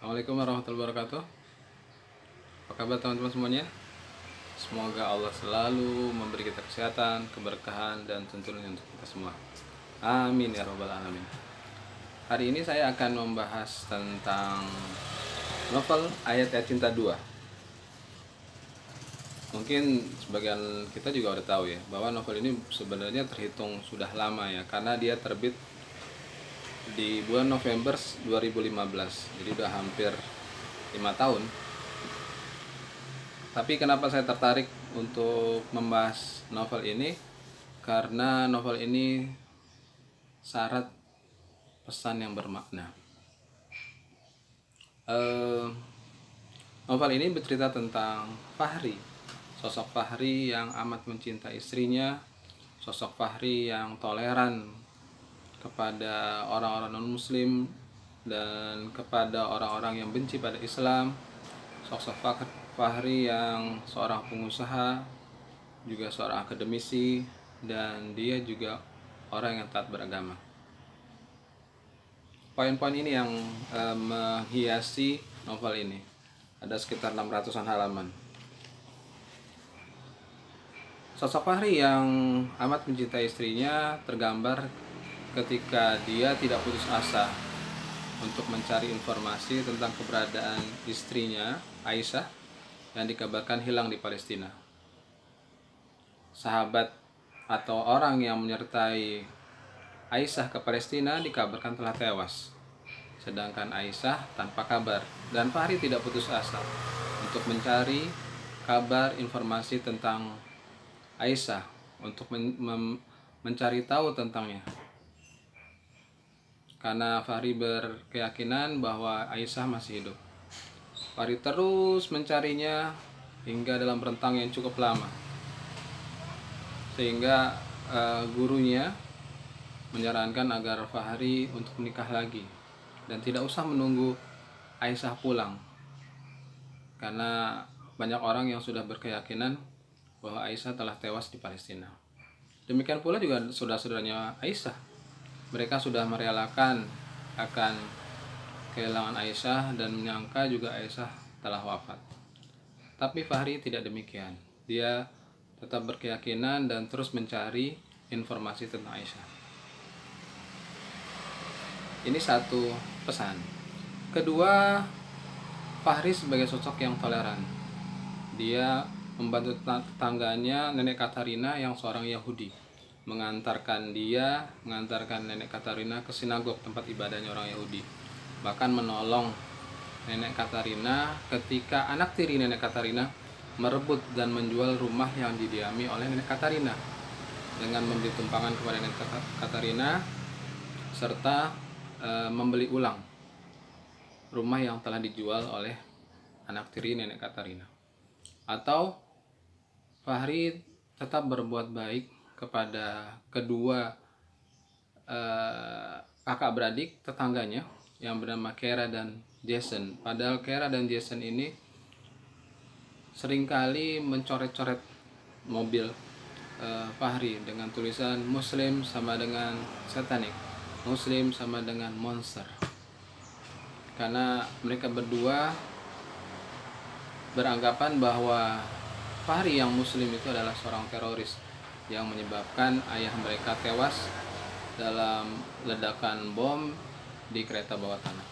Assalamualaikum warahmatullahi wabarakatuh. Apa kabar teman-teman semuanya? Semoga Allah selalu memberi kita kesehatan, keberkahan, dan tuntunan untuk kita semua. Amin ya robbal alamin. Hari ini saya akan membahas tentang novel Ayat-Ayat Cinta 2. Mungkin sebagian kita juga udah tahu ya, bahwa novel ini sebenarnya terhitung sudah lama ya, karena dia terbit di bulan November 2015. Jadi udah hampir 5 tahun. Tapi kenapa saya tertarik untuk membahas novel ini? Karena novel ini syarat pesan yang bermakna. Novel ini bercerita tentang Fahri, sosok Fahri yang amat mencintai istrinya, sosok Fahri yang toleran kepada orang-orang non-muslim dan kepada orang-orang yang benci pada Islam. Sosok Fahri yang seorang pengusaha, juga seorang akademisi, dan dia juga orang yang taat beragama. Poin-poin ini yang menghiasi novel ini. Ada sekitar 600-an halaman. Sosok Fahri yang amat mencintai istrinya tergambar ketika dia tidak putus asa untuk mencari informasi tentang keberadaan istrinya, Aisyah, yang dikabarkan hilang di Palestina. Sahabat atau orang yang menyertai Aisyah ke Palestina dikabarkan telah tewas, sedangkan Aisyah tanpa kabar. Dan Fahri tidak putus asa untuk mencari kabar informasi tentang Aisyah, untuk mencari tahu tentangnya. Karena Fahri berkeyakinan bahwa Aisyah masih hidup. Fahri terus mencarinya hingga dalam rentang yang cukup lama, sehingga gurunya menyarankan agar Fahri untuk menikah lagi dan tidak usah menunggu Aisyah pulang, karena banyak orang yang sudah berkeyakinan bahwa Aisyah telah tewas di Palestina. Demikian pula juga saudara-saudaranya Aisyah. Mereka sudah merelakan akan kehilangan Aisyah dan menyangka juga Aisyah telah wafat. Tapi Fahri tidak demikian. Dia tetap berkeyakinan dan terus mencari informasi tentang Aisyah. Ini satu pesan. Kedua, Fahri sebagai sosok yang toleran. Dia membantu tetangganya, Nenek Katarina yang seorang Yahudi, mengantarkan Nenek Katarina ke sinagog, tempat ibadahnya orang Yahudi. Bahkan menolong Nenek Katarina ketika anak tiri Nenek Katarina merebut dan menjual rumah yang didiami oleh Nenek Katarina, dengan memberi tumpangan kepada Nenek Katarina serta membeli ulang rumah yang telah dijual oleh anak tiri Nenek Katarina. Atau Fahri tetap berbuat baik kepada kedua kakak beradik tetangganya yang bernama Kera dan Jason. Padahal Kera dan Jason ini seringkali mencoret-coret mobil Fahri dengan tulisan Muslim sama dengan satanik, Muslim sama dengan monster. Karena mereka berdua beranggapan bahwa Fahri yang Muslim itu adalah seorang teroris yang menyebabkan ayah mereka tewas dalam ledakan bom di kereta bawah tanah.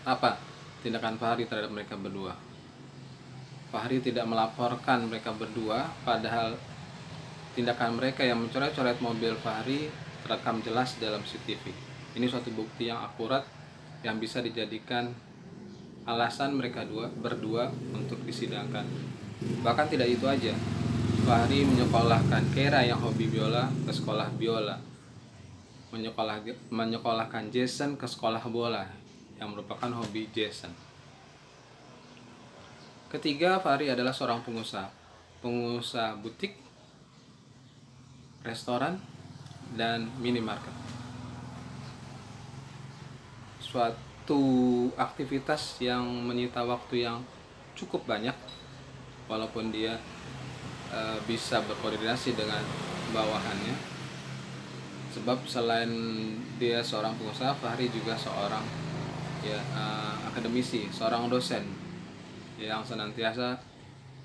Apa tindakan Fahri terhadap mereka berdua? Fahri tidak melaporkan mereka berdua, padahal tindakan mereka yang mencoret-coret mobil Fahri terekam jelas dalam CCTV. Ini suatu bukti yang akurat yang bisa dijadikan alasan mereka berdua untuk disidangkan. Bahkan tidak itu aja, Fahri menyekolahkan Kera yang hobi biola ke sekolah biola, menyekolahkan Jason ke sekolah bola yang merupakan hobi Jason. Ketiga, Fahri adalah seorang pengusaha butik, restoran, dan minimarket. Suatu aktivitas yang menyita waktu yang cukup banyak, walaupun dia bisa berkoordinasi dengan bawahannya. Sebab selain dia seorang pengusaha, Fahri juga seorang akademisi, seorang dosen yang senantiasa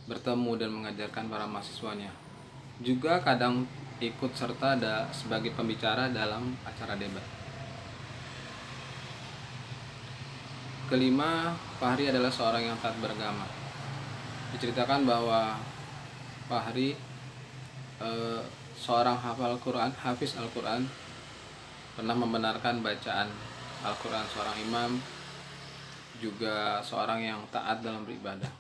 bertemu dan mengajarkan para mahasiswanya. Juga kadang ikut serta sebagai pembicara dalam acara debat. Kelima, Fahri adalah seorang yang taat beragama. Diceritakan bahwa Fahri seorang hafal Quran, hafiz Al-Quran, pernah membenarkan bacaan Al-Quran seorang imam, juga seorang yang taat dalam beribadah.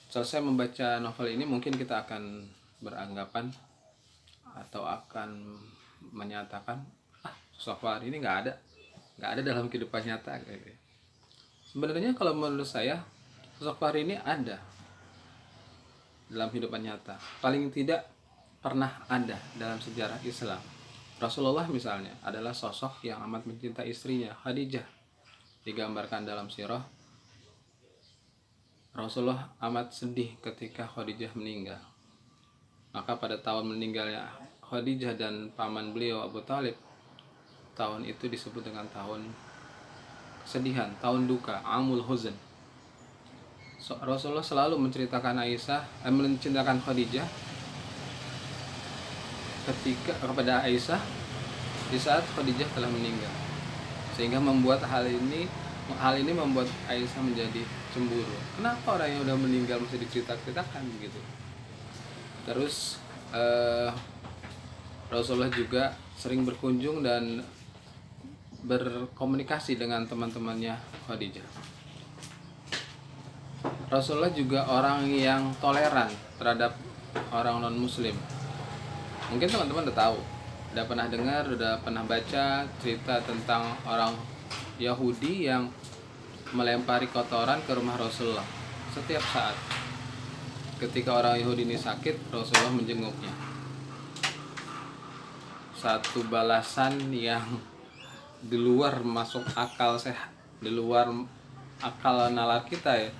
Selesai membaca novel ini, mungkin kita akan beranggapan atau akan menyatakan, sosok Fahri ini nggak ada dalam kehidupan nyata. Sebenarnya kalau menurut saya, sosok Fahri ini ada dalam kehidupan nyata. Paling tidak pernah ada dalam sejarah Islam. Rasulullah misalnya adalah sosok yang amat mencintai istrinya, Khadijah. Digambarkan dalam sirah, Rasulullah amat sedih ketika Khadijah meninggal. Maka pada tahun meninggalnya Khadijah dan paman beliau Abu Thalib, tahun itu disebut dengan tahun kesedihan, tahun duka, Amul Huzn. Rasulullah selalu menceritakan menceritakan Khadijah kepada Aisyah di saat Khadijah telah meninggal, sehingga membuat hal ini membuat Aisyah menjadi cemburu. Kenapa orang yang udah meninggal masih diceritakan begitu? Terus Rasulullah juga sering berkunjung dan berkomunikasi dengan teman-temannya Khadijah. Rasulullah juga orang yang toleran terhadap orang non-muslim. Mungkin teman-teman udah tahu, udah pernah dengar, udah pernah baca cerita tentang orang Yahudi yang melempari kotoran ke rumah Rasulullah setiap saat. Ketika orang Yahudi ini sakit, Rasulullah menjenguknya. Satu balasan yang di luar masuk akal sehat, di luar akal nalar kita ya.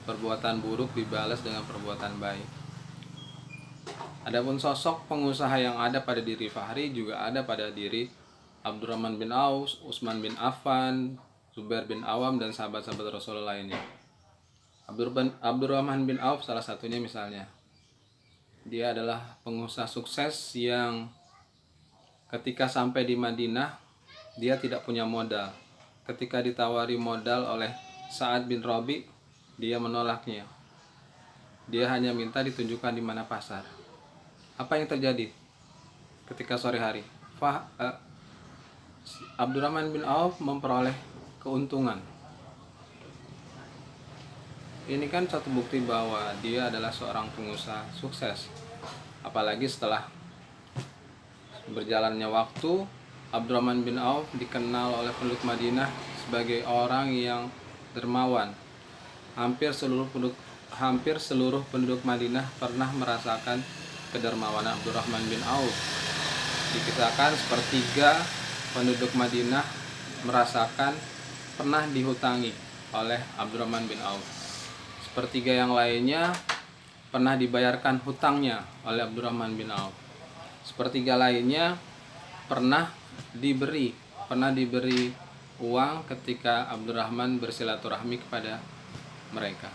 Perbuatan buruk dibalas dengan perbuatan baik. Adapun sosok pengusaha yang ada pada diri Fahri juga ada pada diri Abdurrahman bin Auf, Utsman bin Affan, Zubair bin Awam, dan sahabat-sahabat Rasulullah lainnya. Abdurrahman bin Auf salah satunya misalnya. Dia adalah pengusaha sukses yang ketika sampai di Madinah, dia tidak punya modal. Ketika ditawari modal oleh Sa'ad bin Rabi, dia menolaknya. Dia hanya minta ditunjukkan di mana pasar. Apa yang terjadi ketika sore hari? Abdurrahman bin Auf memperoleh keuntungan. Ini kan satu bukti bahwa dia adalah seorang pengusaha sukses. Apalagi setelah berjalannya waktu, Abdurrahman bin Auf dikenal oleh penduduk Madinah sebagai orang yang dermawan. Hampir seluruh penduduk Madinah pernah merasakan kedermawanan Abdurrahman bin Auf. Dikisahkan sepertiga penduduk Madinah merasakan pernah dihutangi oleh Abdurrahman bin Auf. Sepertiga yang lainnya pernah dibayarkan hutangnya oleh Abdurrahman bin Auf. Sepertiga lainnya pernah diberi uang ketika Abdurrahman bersilaturahmi kepada mereka.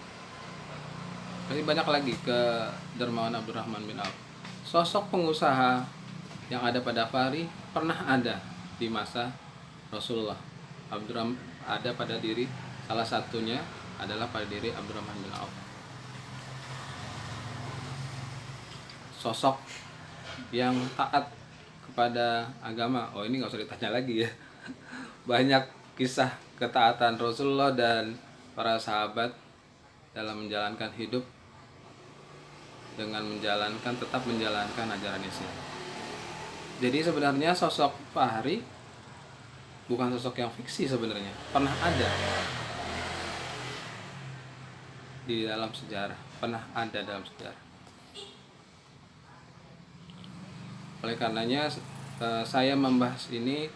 Masih banyak lagi kedermawanan Abdurrahman bin Auf. Sosok pengusaha yang ada pada Fahri pernah ada di masa Rasulullah. Ada pada diri, salah satunya adalah pada diri Abdurrahman bin Auf. Sosok yang taat kepada agama. Oh, ini nggak usah ditanya lagi ya. Banyak kisah ketaatan Rasulullah dan para sahabat dalam menjalankan hidup dengan tetap menjalankan ajaran Islam. Jadi sebenarnya sosok Fahri bukan sosok yang fiksi sebenarnya, pernah ada di dalam sejarah, Oleh karenanya saya membahas ini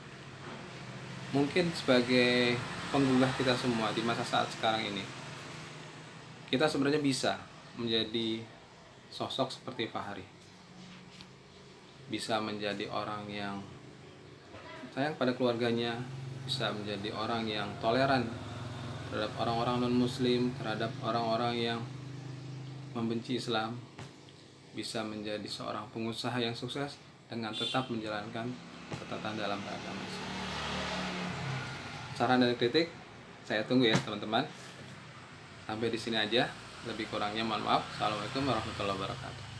mungkin sebagai penggugah kita semua di masa saat sekarang ini. Kita sebenarnya bisa menjadi sosok seperti Fahri, bisa menjadi orang yang sayang pada keluarganya, bisa menjadi orang yang toleran terhadap orang-orang non-muslim, terhadap orang-orang yang membenci Islam, bisa menjadi seorang pengusaha yang sukses dengan tetap menjalankan ketetapan dalam beragama Islam. Saran dan kritik saya tunggu ya teman-teman. Sampai di sini aja. Lebih kurangnya mohon maaf. Assalamualaikum warahmatullahi wabarakatuh.